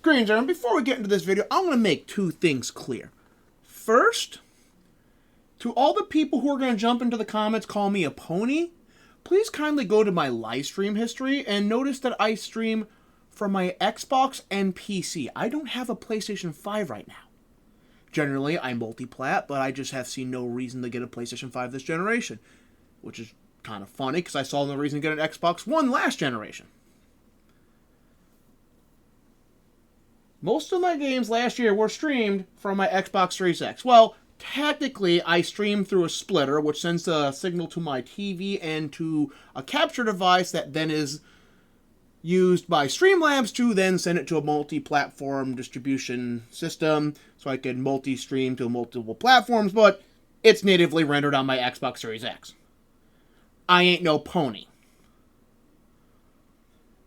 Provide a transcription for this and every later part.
Greetings, gentlemen. Before we get into this video, I'm going to make two things clear. First, to all the people who are going to jump into the comments calling me a pony, please kindly go to my live stream history and notice that I stream from my Xbox and PC. I don't have a PlayStation 5 right now. Generally, I multi-plat, but I just have seen no reason to get a PlayStation 5 this generation, which is kind of funny because I saw no reason to get an Xbox One last generation. Most of my games last year were streamed from my Xbox Series X. Well, technically, I stream through a splitter, which sends a signal to my TV and to a capture device that then is used by Streamlabs to then send it to a multi-platform distribution system so I can multi-stream to multiple platforms, but it's natively rendered on my Xbox Series X. I ain't no pony.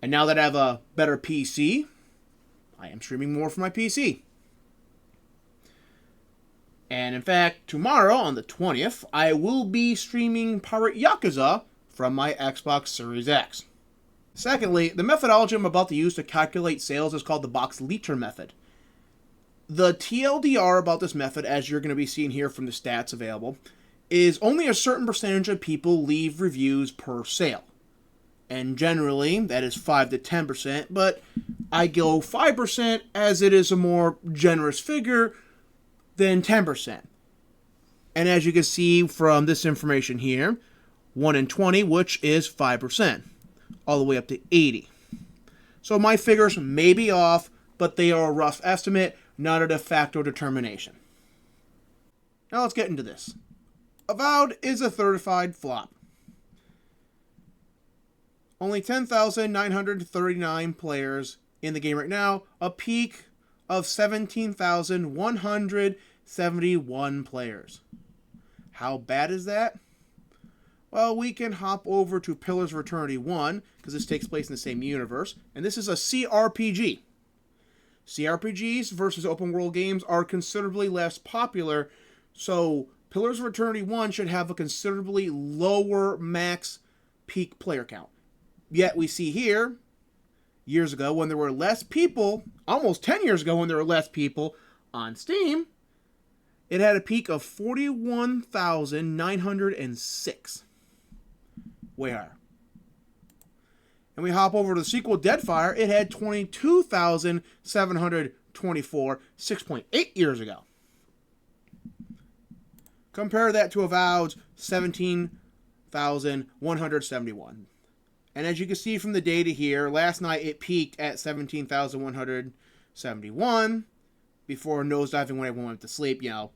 And now that I have a better PC, I am streaming more from my PC. And in fact, tomorrow on the 20th, I will be streaming Pirate Yakuza from my Xbox Series X. Secondly, the methodology I'm about to use to calculate sales is called the box liter method. The TLDR about this method, as you're going to be seeing here from the stats available, is only a certain percentage of people leave reviews per sale. And generally, that is 5 to 10%, but I go 5% as it is a more generous figure than 10%. And as you can see from this information here, 1 in 20, which is 5%, all the way up to 80. So my figures may be off, but they are a rough estimate, not a de facto determination. Now let's get into this. Avowed is a certified flop. Only 10,939 players in the game right now, a peak of 17,171 players. How bad is that? Well, we can hop over to Pillars of Eternity 1, because this takes place in the same universe, and this is a CRPG. CRPGs versus open world games are considerably less popular, so Pillars of Eternity 1 should have a considerably lower max peak player count. Yet we see here, years ago when there were less people, almost 10 years ago when there were less people on Steam, it had a peak of 41,906. Way higher. And we hop over to the sequel, Deadfire, it had 22,724 6.8 years ago. Compare that to Avowed's 17,171. And as you can see from the data here, last night it peaked at 17,171 before nosediving when everyone went to sleep. You know,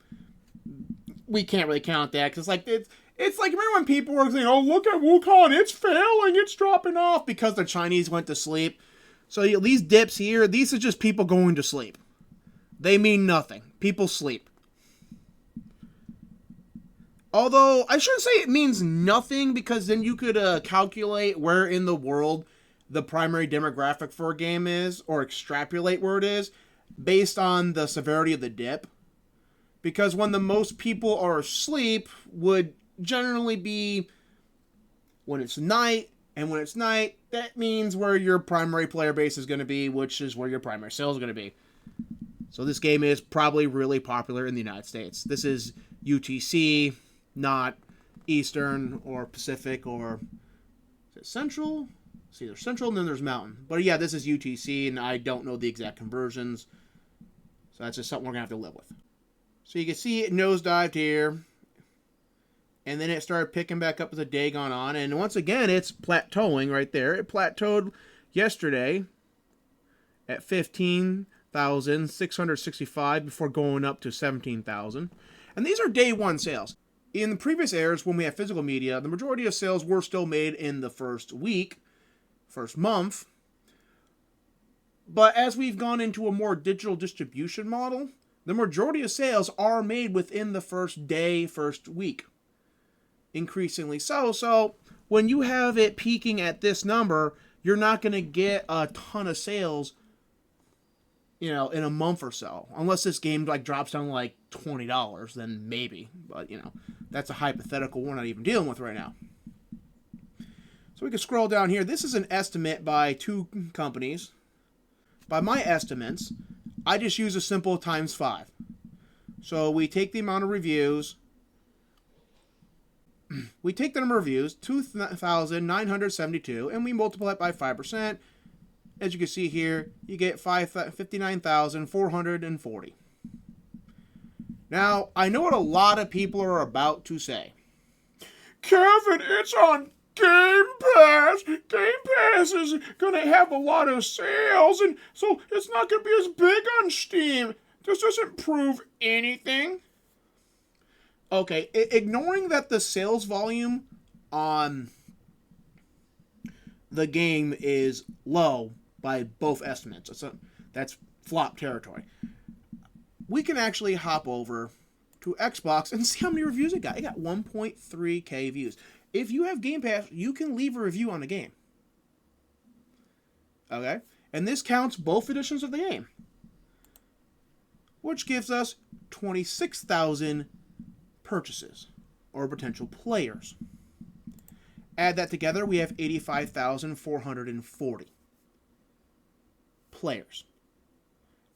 we can't really count that because it's like remember when people were saying, "Oh, look at Wukong, it's failing, it's dropping off," because the Chinese went to sleep. So these dips here, these are just people going to sleep. They mean nothing. People sleep. Although, I shouldn't say it means nothing, because then you could calculate where in the world the primary demographic for a game is, or extrapolate where it is, based on the severity of the dip. Because when the most people are asleep would generally be when it's night, and when it's night, that means where your primary player base is going to be, which is where your primary sales is going to be. So this game is probably really popular in the United States. This is UTC, not Eastern or Pacific or is it Central? It's either Central and then there's Mountain. But yeah, this is UTC and I don't know the exact conversions. So that's just something we're going to have to live with. So you can see it nosedived here. And then it started picking back up as the day gone on. And once again, it's plateauing right there. It plateaued yesterday at 15,665 before going up to 17,000. And these are day one sales. In the previous eras, when we had physical media, the majority of sales were still made in the first week, first month. But as we've gone into a more digital distribution model, the majority of sales are made within the first day, first week. Increasingly so. So when you have it peaking at this number, you're not going to get a ton of sales, you know, in a month or so. Unless this game drops down to $20, then maybe. But, you know, that's a hypothetical we're not even dealing with right now. So we can scroll down here. This is an estimate by two companies. by my estimates, I just use a simple times 5. So we take the amount of reviews, we take the number of reviews, 2,972, and we multiply it by 5%. As you can see here, you get 59,440. Now, I know what a lot of people are about to say. Kevin, it's on Game Pass. Game Pass is going to have a lot of sales, and so it's not going to be as big on Steam. This doesn't prove anything. Okay, ignoring that the sales volume on the game is low by both estimates. That's flop territory. We can actually hop over to Xbox and see how many reviews it got. It got 1.3k views. If you have Game Pass, you can leave a review on the game. Okay? And this counts both editions of the game, which gives us 26,000 purchases or potential players. Add that together, we have 85,440 players.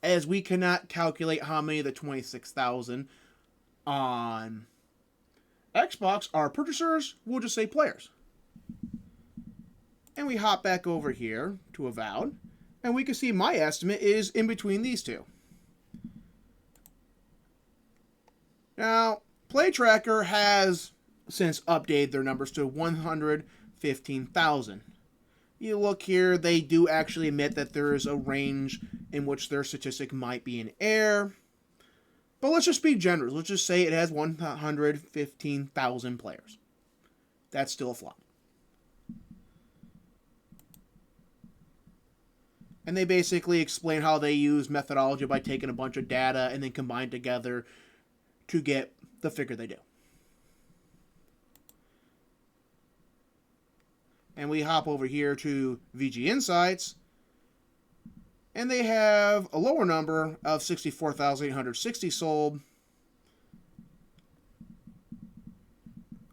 As we cannot calculate how many of the 26,000 on Xbox are purchasers, we'll just say players. And we hop back over here to Avowed, and we can see my estimate is in between these two. Now, Play Tracker has since updated their numbers to 115,000. You look here, they do actually admit that there is a range in which their statistic might be in error. But let's just be generous. Let's just say it has 115,000 players. That's still a flop. And they basically explain how they use methodology by taking a bunch of data and then combine together to get the figure they do. And we hop over here to VG Insights, and they have a lower number of 64,860 sold,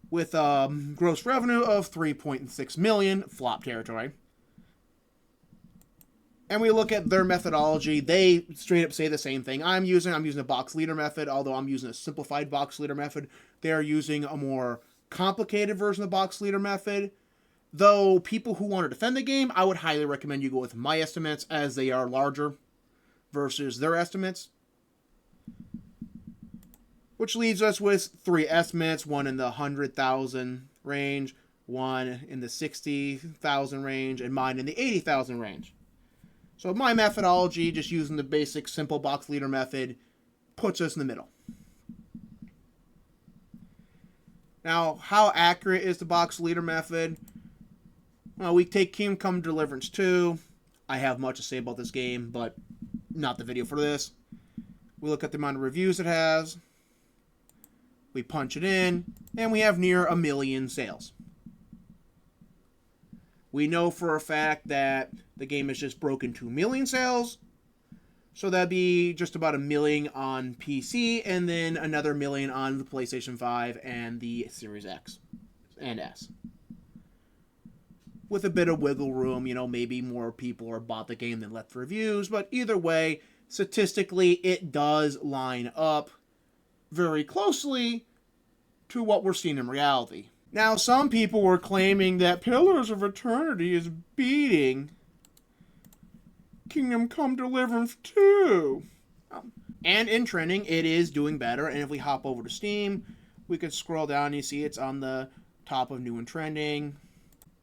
with gross revenue of 3.6 million, flop territory. And we look at their methodology. They straight up say the same thing I'm using a box leader method, although I'm using a simplified box leader method. They're using a more complicated version of the box leader method. Though people who want to defend the game, I would highly recommend you go with my estimates, as they are larger versus their estimates. Which leaves us with 3 estimates, one in the 100,000 range, one in the 60,000 range, and mine in the 80,000 range. So my methodology, just using the basic simple box leader method, puts us in the middle. Now, how accurate is the box leader method? Well, we take Kingdom Come Deliverance 2. I have much to say about this game, but not the video for this. We look at the amount of reviews it has. We punch it in, and we have near 1 million sales. We know for a fact that the game has just broken 2 million sales. So that'd be just about 1 million on PC, and then another 1 million on the PlayStation 5 and the Series X and S. With a bit of wiggle room, maybe more people are bought the game than left reviews, but either way, statistically, it does line up very closely to what we're seeing in reality. Now, some people were claiming that Pillars of Eternity is beating Kingdom Come Deliverance 2. And in trending, it is doing better. And if we hop over to Steam, we can scroll down and you see it's on the top of new and trending.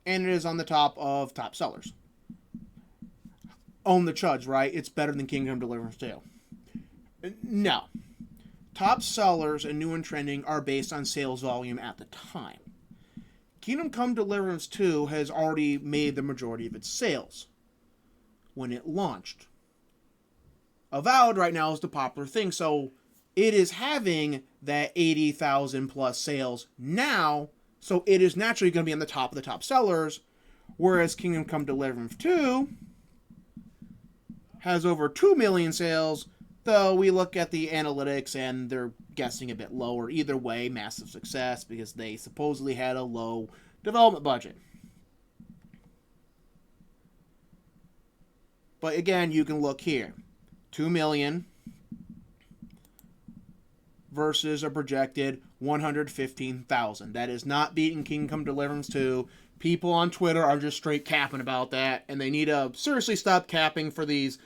And it is on the top of top sellers. Own the chuds, right? It's better than Kingdom Come Deliverance 2. No. Top sellers and new and trending are based on sales volume at the time. Kingdom Come Deliverance 2 has already made the majority of its sales when it launched. Avowed right now is the popular thing, so it is having that 80,000 plus sales now, so it is naturally going to be on the top of the top sellers, whereas Kingdom Come Deliverance 2 has over 2 million sales, though we look at the analytics and they're guessing a bit lower. Either way, massive success because they supposedly had a low development budget. But again, you can look here. 2 million versus a projected 115,000. That is not beating Kingdom Come Deliverance 2. People on Twitter are just straight capping about that, and they need to seriously stop capping for these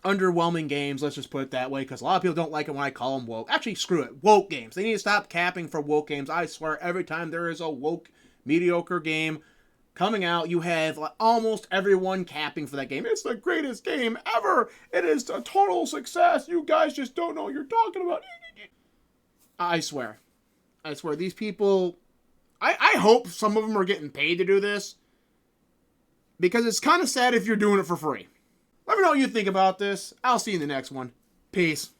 underwhelming games, let's just put it that way, because a lot of people don't like it when I call them woke. Actually, screw it. Woke games. They need to stop capping for woke games. I swear, every time there is a woke, mediocre game coming out, you have almost everyone capping for that game. It's the greatest game ever. It is a total success. You guys just don't know what you're talking about. I swear. I swear, these people... I hope some of them are getting paid to do this, because it's kind of sad if you're doing it for free. Let me know what you think about this. I'll see you in the next one. Peace.